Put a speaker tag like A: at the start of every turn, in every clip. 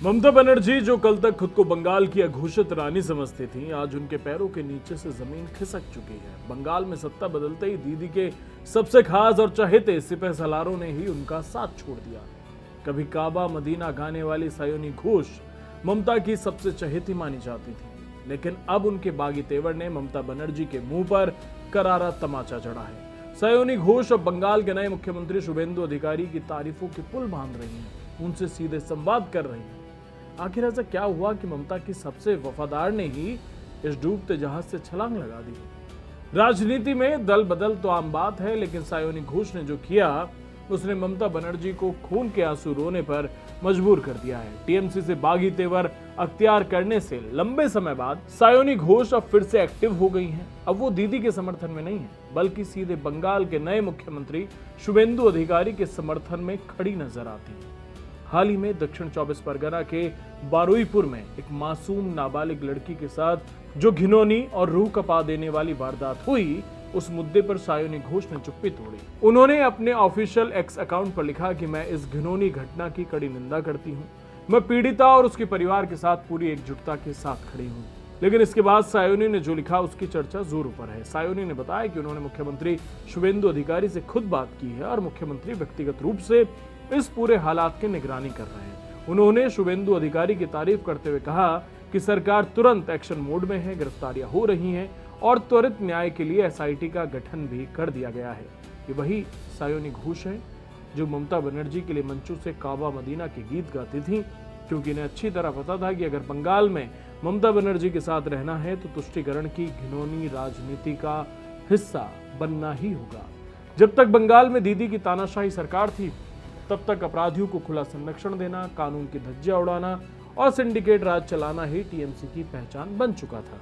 A: ममता बनर्जी जो कल तक खुद को बंगाल की अघोषित रानी समझती थीं, आज उनके पैरों के नीचे से जमीन खिसक चुकी है। बंगाल में सत्ता बदलते ही दीदी के सबसे खास और चहेते सिपहसालारों ने ही उनका साथ छोड़ दिया। कभी काबा मदीना गाने वाली सायोनी घोष ममता की सबसे चहेती मानी जाती थी, लेकिन अब उनके बागी तेवर ने ममता बनर्जी के मुंह पर करारा तमाचा जड़ा है। सायोनी घोष अब बंगाल के नए मुख्यमंत्री शुभेंदु अधिकारी की तारीफों के पुल बांध रही हैं, उनसे सीधे संवाद कर रही हैं। आखिर ऐसा क्या हुआ कि ममता की सबसे वफादार ने ही इस डूबते जहाज से छलांग लगा दी? राजनीति में दल बदल तो आम बात है, लेकिन सायोनी घोष ने जो किया उसने ममता बनर्जी को खून के आंसू रोने पर मजबूर कर दिया है। टीएमसी से बागी तेवर अख्तियार करने से लंबे समय बाद सायोनी घोष अब फिर से एक्टिव हो गई हैं। अब वो दीदी के समर्थन में नहीं है, बल्कि सीधे बंगाल के नए मुख्यमंत्री शुभेंदु अधिकारी के समर्थन में खड़ी नजर आती है। हाल ही में दक्षिण 24 परगना के बारुईपुर में एक मासूम नाबालिग लड़की के साथ जो घिनौनी और रूह कपा देने वाली वारदात हुई, उस मुद्दे पर सायोनी घोष ने चुप्पी तोड़ी। उन्होंने अपने ऑफिशियल एक्स अकाउंट पर लिखा कि मैं इस घिनौनी घटना की कड़ी निंदा करती हूँ। मैं पीड़िता और उसके परिवार के साथ पूरी एकजुटता के साथ खड़ी हूँ। लेकिन इसके बाद सायोनी ने जो लिखा उसकी चर्चा जोरों पर है। सायोनी ने बताया कि उन्होंने मुख्यमंत्री शुभेंदु अधिकारी से खुद बात की है और मुख्यमंत्री व्यक्तिगत रूप से इस पूरे हालात की निगरानी कर रहे हैं। उन्होंने शुभेंदु अधिकारी की तारीफ करते हुए कहा कि सरकार तुरंत एक्शन मोड में है, गिरफ्तारियां हो रही हैं और त्वरित न्याय के लिए एसआईटी का गठन भी कर दिया गया है। ये वही सायोनी घोष है जो ममता बनर्जी के लिए मंचों से काबा मदीना के गीत गाती थी, क्योंकि इन्हें अच्छी तरह पता था कि अगर बंगाल में ममता बनर्जी के साथ रहना है तो तुष्टीकरण की घिनौनी राजनीति का हिस्सा बनना ही होगा। जब तक बंगाल में दीदी की तानाशाही सरकार थी, तब तक अपराधियों को खुला संरक्षण देना, कानून की धज्जियां उड़ाना और सिंडिकेट राज चलाना ही टीएमसी की पहचान बन चुका था।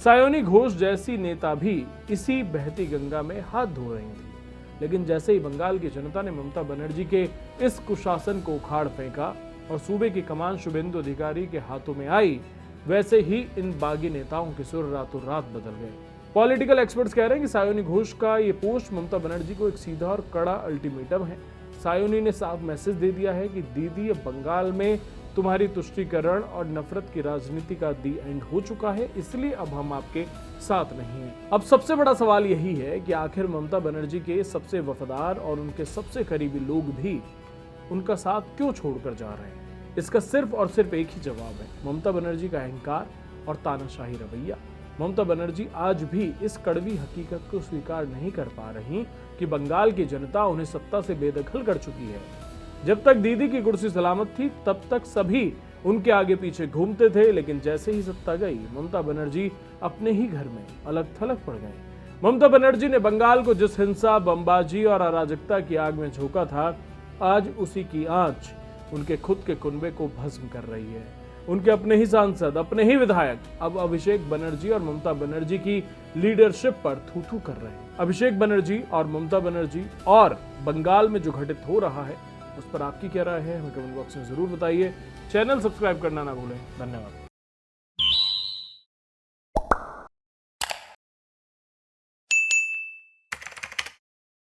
A: सायोनी घोष जैसी नेता भी इसी बहती गंगा में हाथ धो रही थी, लेकिन जैसे ही बंगाल की जनता ने ममता बनर्जी के इस कुशासन को उखाड़ फेंका और सूबे की कमान शुभेंदु अधिकारी के हाथों में आई, वैसे ही इन बागी नेताओं के सुर रातों रात बदल गए। पॉलिटिकल एक्सपर्ट्स कह रहे हैं कि सायोनी घोष का ये पोस्ट ममता बनर्जी को एक सीधा और कड़ा अल्टीमेटम है। सायोनी ने साफ मैसेज दे दिया है कि दीदी, अब बंगाल में तुम्हारी तुष्टीकरण और नफरत की राजनीति का दी एंड हो चुका है, इसलिए अब हम आपके साथ नहीं हैं। अब सबसे बड़ा सवाल यही है कि आखिर ममता बनर्जी के सबसे वफादार और उनके सबसे करीबी लोग भी उनका साथ क्यों छोड़कर जा रहे हैं? इसका सिर्फ और सिर्फ एक ही जवाब है, ममता बनर्जी का अहंकार और तानाशाही रवैया। ममता बनर्जी आज भी इस कड़वी हकीकत को स्वीकार नहीं कर पा रही कि बंगाल की जनता उन्हें सत्ता से बेदखल कर चुकी है। जब तक दीदी की कुर्सी सलामत थी, तब तक सभी उनके आगे पीछे घूमते थे, लेकिन जैसे ही सत्ता गई, ममता बनर्जी अपने ही घर में अलग थलग पड़ गए। ममता बनर्जी ने बंगाल को जिस हिंसा, बमबाजी और अराजकता की आग में झोंका था, आज उसी की आंच उनके खुद के कुनबे को भस्म कर रही है। उनके अपने ही सांसद, अपने ही विधायक अब अभिषेक बनर्जी और ममता बनर्जी की लीडरशिप पर थू-थू कर रहे हैं। अभिषेक बनर्जी और ममता बनर्जी और बंगाल में जो घटित हो रहा है, उस पर आपकी क्या राय है, हमें कमेंट बॉक्स में जरूर बताइए। चैनल सब्सक्राइब करना ना भूलें। धन्यवाद।